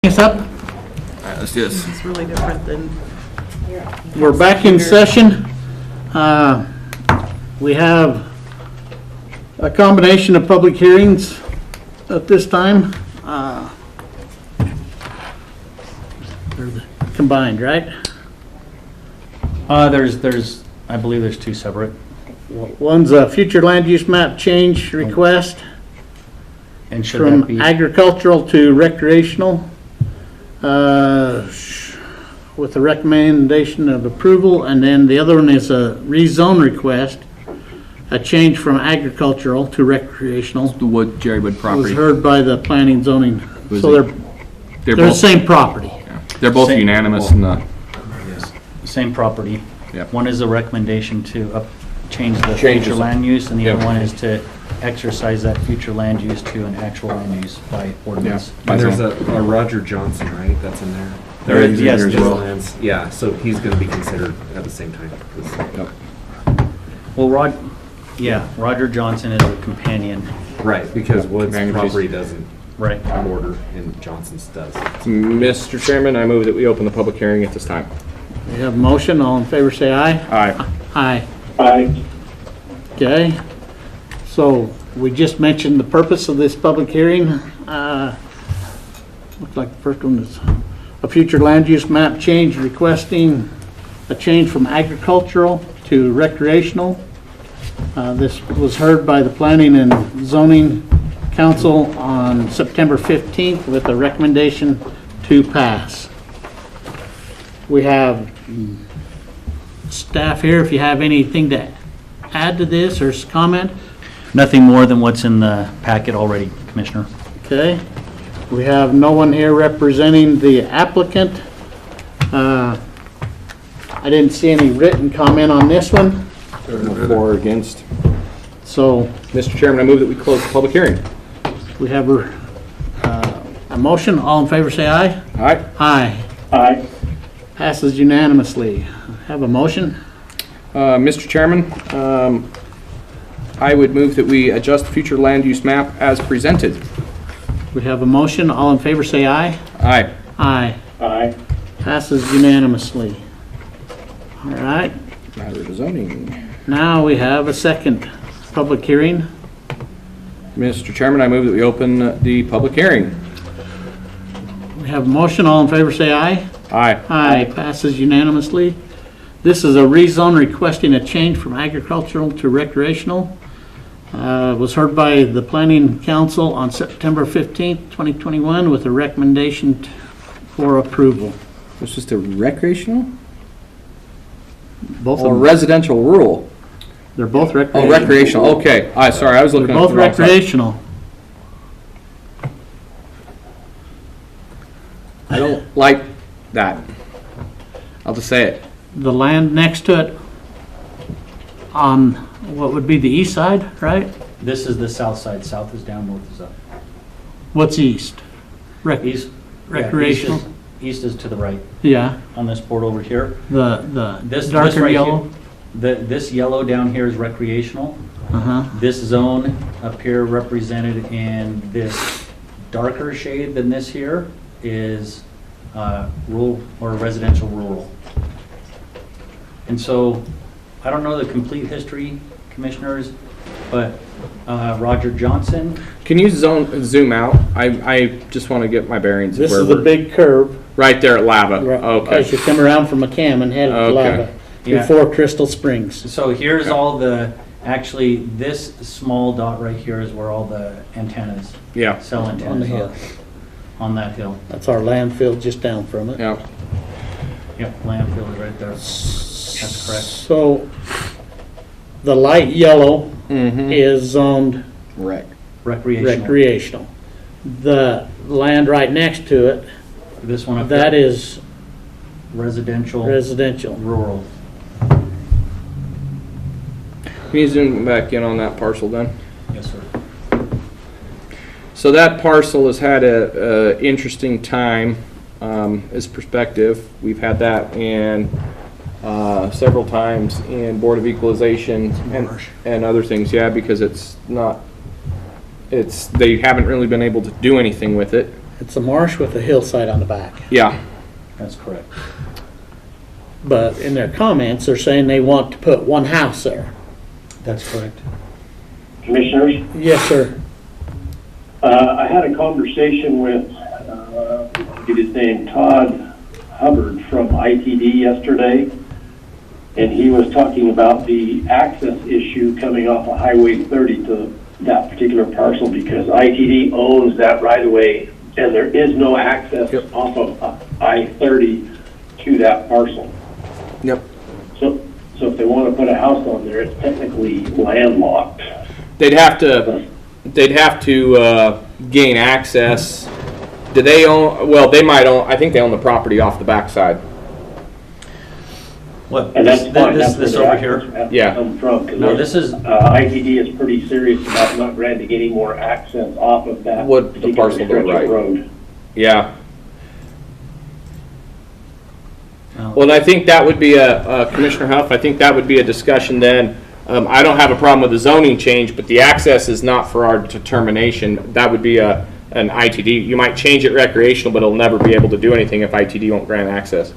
Us up. All right, let's do this. It's really different than. We're back in session. We have a combination of public hearings at this time. They're combined, right? I believe there's two separate. One's a future land use map change request And should that be, from agricultural to recreational, with the recommendation of approval, and then the other one is a rezone request, a change from agricultural to recreational. The Wood, Jerrywood Was property. heard by the planning zoning, Was so it- they're the same property. Yeah. They're both Same- unanimous in the. same property. Yep. One is a recommendation to change the Changes future it. land use, and the Yep. other one is to exercise that future land use to an actual land use by ordinance. By And there's zone. a Roger Johnson, right, that's in there? There is, yes, His there's- lands. Yeah, so he's gonna be considered at the same time. Well, Roger Johnson is a companion. Right, because Wood's Companion piece. property doesn't Right. border and Johnson's does. Mr. Chairman, I move that we open the public hearing at this time. We have a motion, all in favor say aye. Aye. Aye. Aye. Okay, so we just mentioned the purpose of this public hearing. Looks like the first one is a future land use map change requesting a change from agricultural to recreational. This was heard by the Planning and Zoning Council on September 15th with a recommendation to pass. We have staff here, if you have anything to add to this or comment. Nothing more than what's in the packet already, Commissioner. Okay, we have no one here representing the applicant. I didn't see any written comment on this one, For or against. so Mr. Chairman, I move that we close the public hearing. we have a motion. All in favor say aye. Aye. Aye. Aye. Passes unanimously. Have a motion. Mr. Chairman, I would move that we adjust the future land use map as presented. We have a motion. All in favor say aye. Aye. Aye. Aye. Passes unanimously. All right, Matter of zoning. now we have a second public hearing. Mr. Chairman, I move that we open the public hearing. We have a motion. All in favor say aye. Aye. Aye, passes unanimously. This is a rezone requesting a change from agricultural to recreational. Was heard by the Planning Council on September 15th, 2021, with a recommendation for approval. It's just a recreational Both or of them, residential rural? they're both Oh, recreational. recreational, okay. Sorry, I was They're looking at both the wrong side. recreational. I don't like that. I'll just say it. The land next to it on what would be the east side, right? This is the south side. South is down, north is up. What's east? East. Recreational? East is to the right Yeah, on this board over here. the This darker right yellow? here- This yellow down here is recreational. Uh-huh. This zone up here represented in this darker shade than this here is rural or residential rural. And so, I don't know the complete history, commissioners, but Roger Johnson, Can you zoom out? I just want to get my bearings. This where is the we're- big curve. Right there at Lava. As Okay. you come around from McCam and head to Okay. Lava, Yeah. before Crystal Springs. so here's all the, actually, this small dot right here is where all the antennas, Yeah, cell On the antennas hill. are, on that hill. That's our landfill just down from it. yeah. Yep, landfill is right there. That's correct. So, the light yellow Mm-hmm. is zoned Right. Recreational. recreational. The land right next to it, This one up that there, is residential, residential. rural. Can you zoom back in on that parcel then? Yes, sir. So that parcel has had a interesting time as perspective. We've had that in several times in Board of Equalization and other things, yeah, because it's not, they haven't really been able to do anything with it. It's a marsh with a hillside on the back. Yeah. That's correct. But in their comments, they're saying they want to put one house there. That's correct. Commissioners, Yes, sir. I had a conversation with, I'll get his name, Todd Hubbard from ITD yesterday, and he was talking about the access issue coming off of Highway 30 to that particular parcel because ITD owns that right of way, and there is no access off of I-30 to that parcel. Yep. So if they want to put a house on there, it's technically landlocked. They'd have to gain access. Do they own, well, they might own, I think they own the property off the backside. What, And that's fine. this That's where the over access here? has to Yeah. come from, 'cause No, this is, ITD is pretty serious about not granting any more access off of that What the particular parcel to the stretch of right. road. Yeah. oh, Well, and I think that would be Commissioner Huff, I think that would be a discussion then. I don't have a problem with the zoning change, but the access is not for our determination. That would be an ITD. You might change it recreational, but it'll never be able to do anything if ITD won't grant access.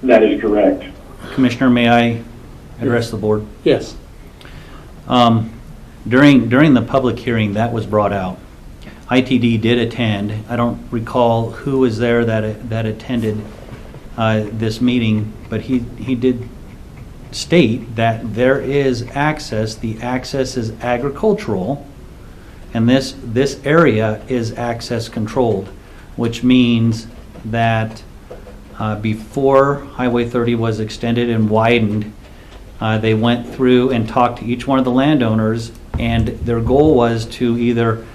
That is correct. Commissioner, may I address the board? Yes. During the public hearing, that was brought out. ITD did attend. I don't recall who was there that attended this meeting, but he did state that there is access. The access is agricultural, and this area is access controlled, which means that before Highway 30 was extended and widened, they went through and talked to each one of the landowners, and their goal was to either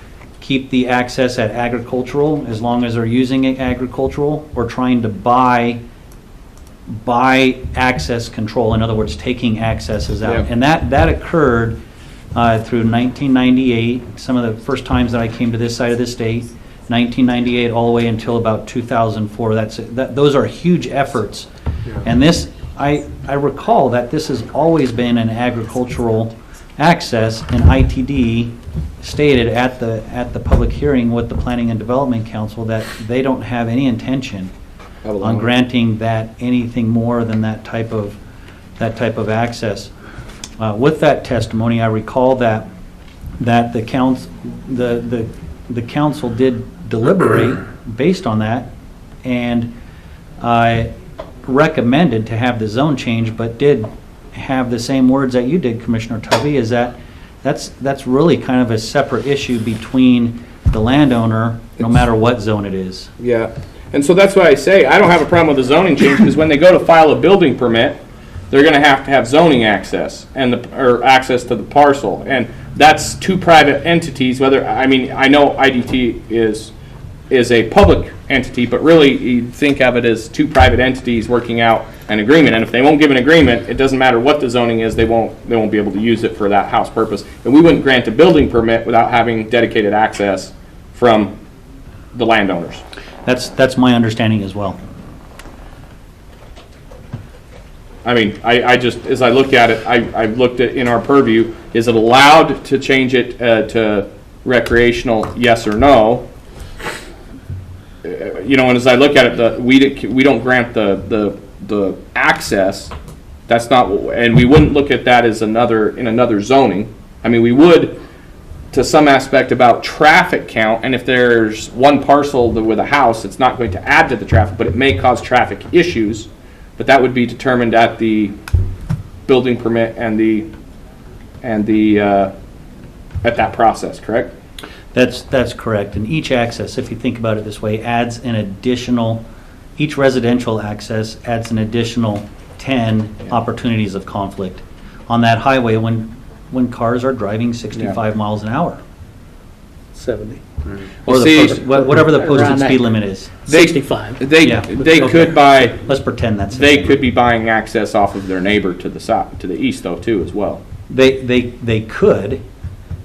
keep the access at agricultural as long as they're using it agricultural, or trying to buy access control, in other words, taking accesses out. Yeah. And that occurred through 1998, some of the first times that I came to this side of the state, 1998 all the way until about 2004. Those are huge efforts. And this, I recall that this has always been an agricultural access, and ITD stated at the public hearing with the Planning and Development Council that they don't have any intention on granting that anything more than that type of access. With that testimony, I recall that the council did deliberate based on that, and recommended to have the zone change, but did have the same words that you did, Commissioner Tubby, is that's really kind of a separate issue between the landowner, no matter what zone it is. Yeah. And so that's why I say I don't have a problem with the zoning change, because when they go to file a building permit, they're going to have zoning access or access to the parcel, and that's two private entities. I know IDT is a public entity, but really you think of it as two private entities working out an agreement. And if they won't give an agreement, it doesn't matter what the zoning is, they won't be able to use it for that house purpose. And we wouldn't grant a building permit without having dedicated access from the landowners. That's my understanding as well. I mean, I just, as I look at it, I looked at in our purview, is it allowed to change it to recreational, yes or no? And as I look at it, we don't grant the access. That's not, and we wouldn't look at that as in another zoning. I mean, we would to some aspect about traffic count, and if there's one parcel with a house, it's not going to add to the traffic, but it may cause traffic issues. But that would be determined at the building permit and at that process, correct? That's correct. And each access, if you think about it this way, each residential access adds an additional 10 opportunities of conflict on that highway when cars are driving 65 miles an hour. 70. Or whatever the posted Around that. speed limit is. 65. They Okay. could buy. Let's pretend that's They it. could be buying access off of their neighbor to the south, to the east, though, too, as well. They could.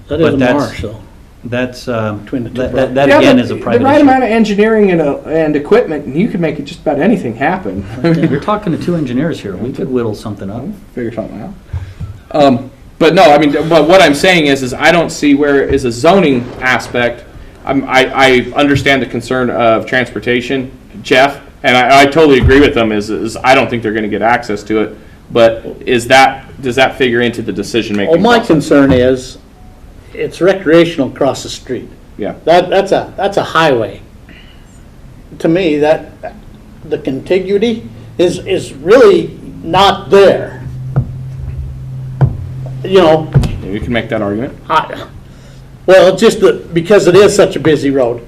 That But is a that's- marsh, though. That's Between the two that properties. again is a private The right issue. amount of engineering and equipment, and you could make it just about anything happen. You're talking to two engineers here. We could whittle something up. Figure something out. But no, I mean, but what I'm saying is I don't see where is a zoning aspect I understand the concern of transportation, Jeff, and I totally agree with them, is I don't think they're gonna get access to it, but does that figure into the decision-making Well, my process? concern is, it's recreational across the street. Yeah. That's a highway. To me, that, the contiguity is really not there. You know, You can make that argument. well, just because it is such a busy road.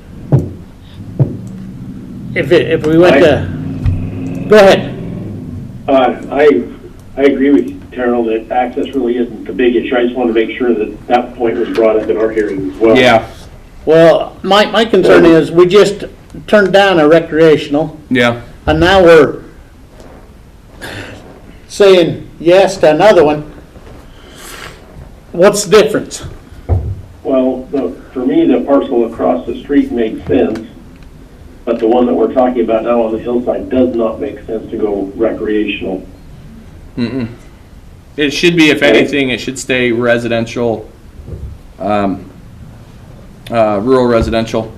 If we went to, go ahead. I agree with you, Terrell, that access really isn't the big issue. I just want to make sure that that point was brought up in our hearing as well. Yeah, Well, my concern is, we just turned down a recreational, yeah. and now we're saying yes to another one. What's the difference? Well, for me, the parcel across the street makes sense, but the one that we're talking about now on the hillside does not make sense to go recreational. Mm-mm. It should be, if anything, it should stay residential, rural residential,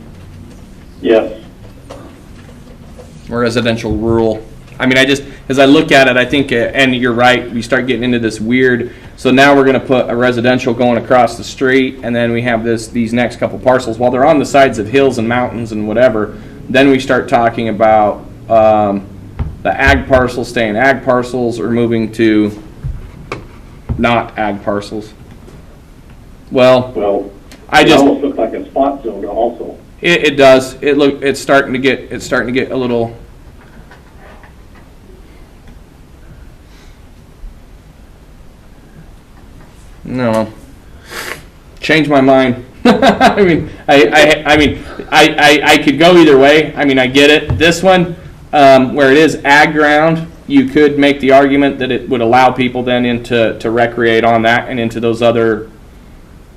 Yes. or residential rural. I mean, as I look at it, I think, and you're right, we start getting into this weird, so now we're gonna put a residential going across the street, and then we have these next couple parcels, while they're on the sides of hills and mountains and whatever, then we start talking about, the ag parcels staying ag parcels or moving to not ag parcels. Well, It almost looks like a spot zone also. it does. It's starting to get a little. No. Change my mind. I could go either way. I mean, I get it. This one, where it is ag ground, you could make the argument that it would allow people then to recreate on that and into those other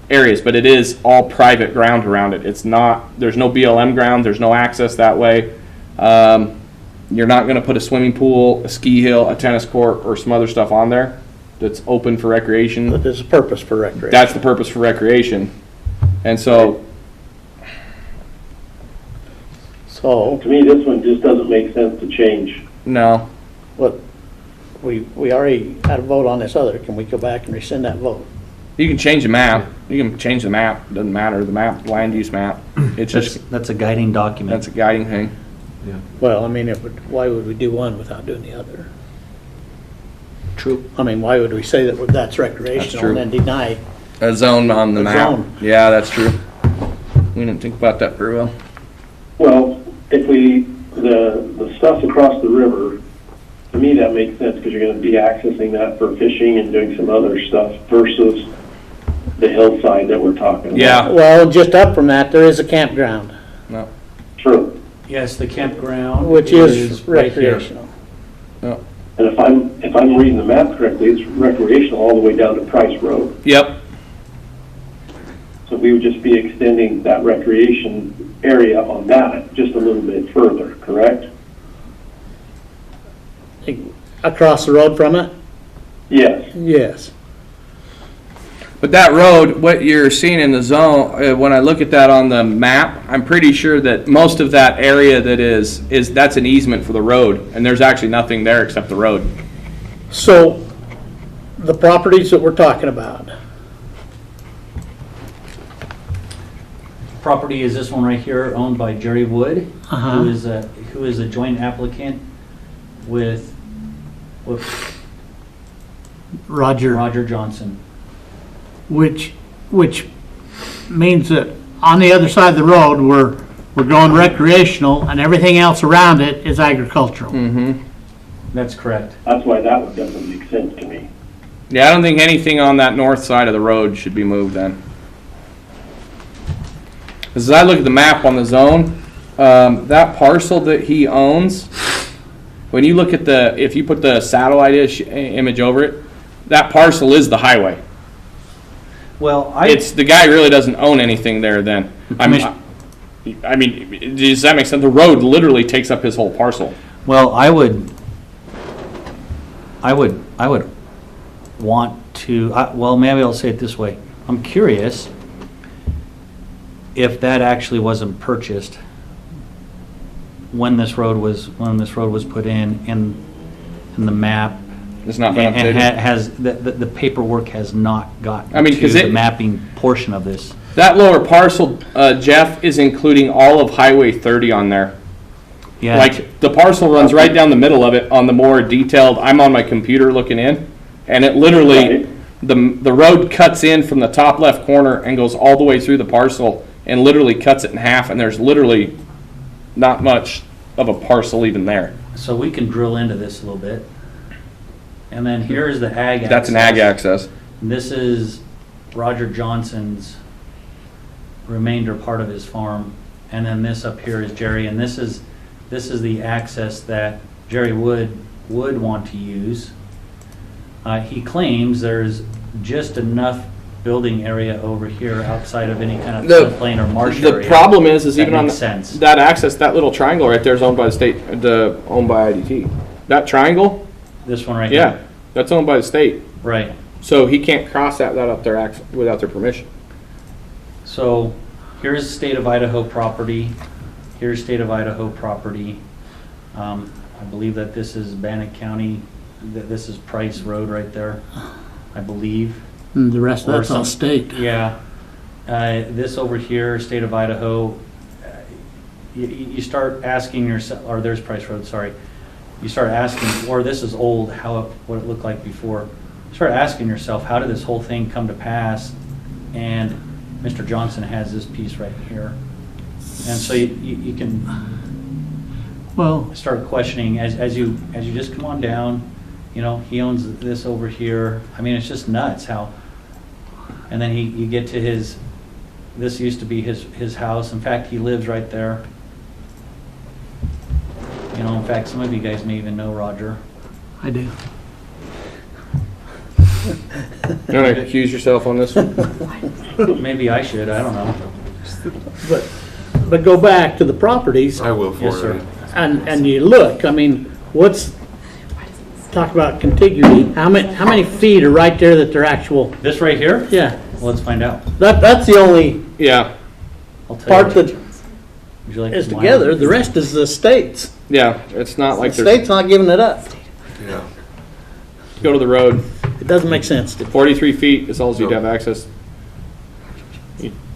areas, but it is all private ground around it. It's not, there's no BLM ground, there's no access that way. You're not gonna put a swimming pool, a ski hill, a tennis court, or some other stuff on there that's open for recreation. But there's a purpose for recreation. That's the purpose for recreation. And so, So, To me, this one just doesn't make sense to change. no, what, we already had a vote on this other. Can we go back and rescind that vote? you can change the map. You can change the map, doesn't matter, the map, land use map. It's just, That's a guiding document. that's a guiding thing. Well, I mean, why would we do one without doing the other? True. I mean, why would we say that that's recreational true. and then deny? A zone on the A map. zone. Yeah, that's true. We didn't think about that very well. Well, if the stuff across the river, to me, that makes sense because you're going to be accessing that for fishing and doing some other stuff versus the hillside that we're talking about. Yeah. Well, just up from that, there is a campground, No. True. Yes, the campground. which is right here. recreational. And if I'm reading the map correctly, it's recreational all the way down to Price Road. Yep. So we would just be extending that recreation area on that just a little bit further, correct? Across the road from it? Yes. Yes. But that road, what you're seeing in the zone, when I look at that on the map, I'm pretty sure that most of that area that is that's an easement for the road, and there's actually nothing there except the road. So, the properties that we're talking about, Property is this one right here, owned by Jerry Wood, Uh-huh. who is a joint applicant with Roger Johnson. which means that on the other side of the road, we're going recreational, and everything else around it is agricultural. Mm-hmm. That's correct. That's why that one doesn't make sense to me. Yeah, I don't think anything on that north side of the road should be moved then. As I look at the map on the zone, that parcel that he owns, when you look at if you put the satellite image over it, that parcel is the highway. Well, The guy really doesn't own anything there then. I mean, does that make sense? The road literally takes up his whole parcel. Well, I would want to, well, maybe I'll say it this way. I'm curious if that actually wasn't purchased when this road was put in and the map It's not been and updated. has the paperwork has not gotten I mean, to 'cause the it- mapping portion of this. That lower parcel, Jeff, is including all of Highway 30 on there. Yeah. Like, the parcel runs right down the middle of it on the more detailed, I'm on my computer looking in, and it literally, the road cuts in from the top left corner and goes all the way through the parcel and literally cuts it in half, and there's literally not much of a parcel even there. So we can drill into this a little bit. And then here's the ag access. That's an ag access. This is Roger Johnson's remainder part of his farm. And then this up here is Jerry, and this is the access that Jerry would want to use. He claims there's just enough building area over here outside of any kind of floodplain or marsh area. The problem is That even on makes sense. that access, that little triangle right there is owned by the state, owned by IDT. That triangle, This one right yeah, here. that's owned by the state. Right. So he can't cross that up their without their permission. So here's state of Idaho property. Here's state of Idaho property. I believe that this is Bannock County. That this is Price Road right there, I believe. And the rest of Or that's all some- state. Yeah. This over here, state of Idaho, you start asking yourself, or there's Price Road, sorry. You start asking, or this is old, what it looked like before. You start asking yourself, how did this whole thing come to pass? And Mr. Johnson has this piece right here. And so you can Well, start questioning as you just come on down, he owns this over here. I mean, it's just nuts how, and then you get to this used to be his house. In fact, he lives right there. In fact, some of you guys may even know Roger. I do. You want to accuse yourself on this one? Maybe I should, I don't know. But go back to the properties I will Yes, for sir. it. and you look, I mean, talk about contiguity, how many feet are right there that they're actual, This right here? yeah, Well, let's find out. that's the only Yeah, I'll tell part you. that Would you like is mine? together, the rest is the states. yeah, it's not The like there's, state's not giving it up. Yeah. go to the road, It doesn't make sense to 43 feet is all you'd have access.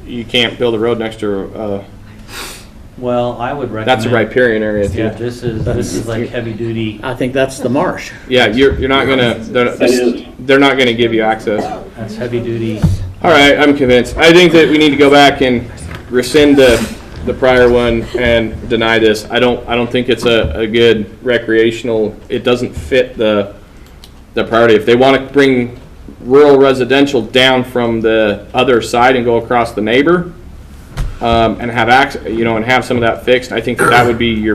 You can't build a road next to, Well, I would recommend. that's a riparian area too. Yeah, this is like heavy duty. I think that's the marsh. Yeah, you're not gonna, That is. they're not gonna give you access. That's heavy duty. All right, I'm convinced. I think that we need to go back and rescind the prior one and deny this. I don't think it's a good recreational, it doesn't fit the priority. If they want to bring rural residential down from the other side and go across the neighbor, and have access, and have some of that fixed, I think that would be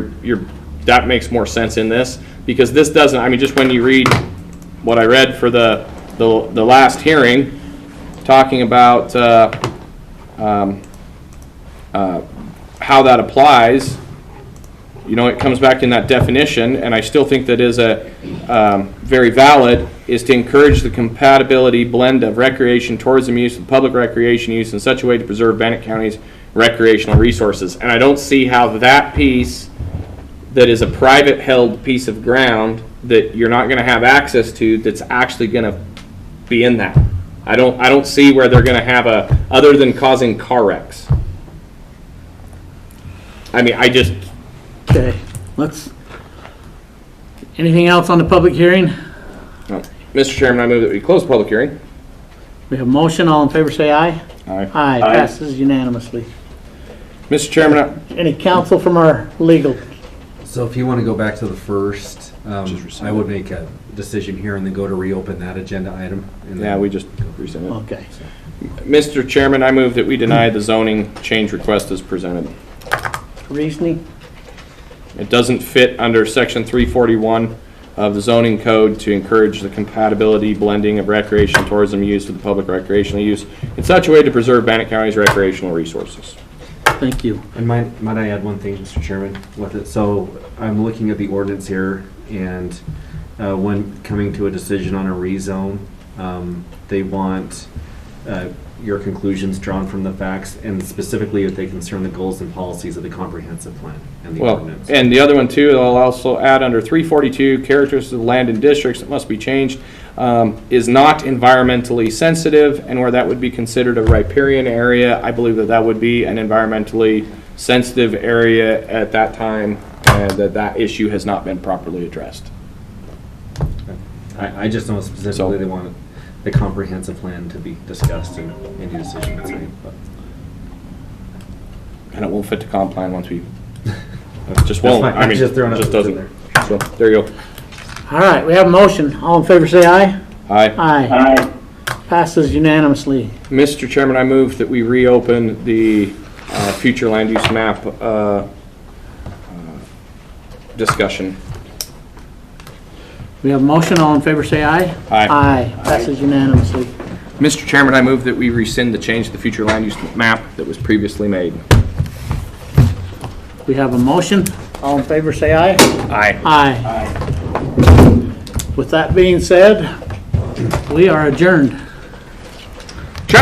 that makes more sense in this, because this doesn't, I mean, just when you read what I read for the last hearing, talking about how that applies, it comes back in that definition, and I still think that is a very valid, is to encourage the compatibility blend of recreation, tourism use, and public recreation use in such a way to preserve Bannock County's recreational resources. And I don't see how that piece that is a private held piece of ground that you're not going to have access to, that's actually going to be in that. I don't see where they're going to have other than causing car wrecks. I mean, Okay, anything else on the public hearing? Mr. Chairman, I move that we close the public hearing. We have a motion, all in favor say aye. Aye. Aye, passes unanimously. Mr. Chairman, Any counsel from our legal? So if you want to go back to the first, I would make a decision here and then go to reopen that agenda item. And yeah, then- we just rescinded it. Okay. Mr. Chairman, I move that we deny the zoning change request as presented. Reasoning? It doesn't fit under section 341 of the zoning code to encourage the compatibility blending of recreation and tourism use with the public recreational use in such a way to preserve Bannock County's recreational resources. Thank you. And might I add one thing, Mr. Chairman, with it? So I'm looking at the ordinance here, and when coming to a decision on a rezone, they want your conclusions drawn from the facts, and specifically if they concern the goals and policies of the comprehensive plan and the Well, ordinance. and the other one too, I'll also add under 342, characteristics of land and districts that must be changed, is not environmentally sensitive, and where that would be considered a riparian area, I believe that that would be an environmentally sensitive area at that time, and that issue has not been properly addressed. I just know specifically they want the comprehensive plan to be discussed in any decision that's made. But And it won't fit the comp plan once we, it just That's won't. fine. I mean, Just throwing it it just out doesn't. there. So, there you go. All right, we have a motion. All in favor, say aye. Aye. Aye. Aye. Passes unanimously. Mr. Chairman, I move that we reopen the future land use map discussion. We have a motion. All in favor, say aye. Aye. Aye. Passes unanimously. Mr. Chairman, I move that we rescind the change to the future land use map that was previously made. We have a motion. All in favor, say aye. Aye. Aye. With that being said, we are adjourned.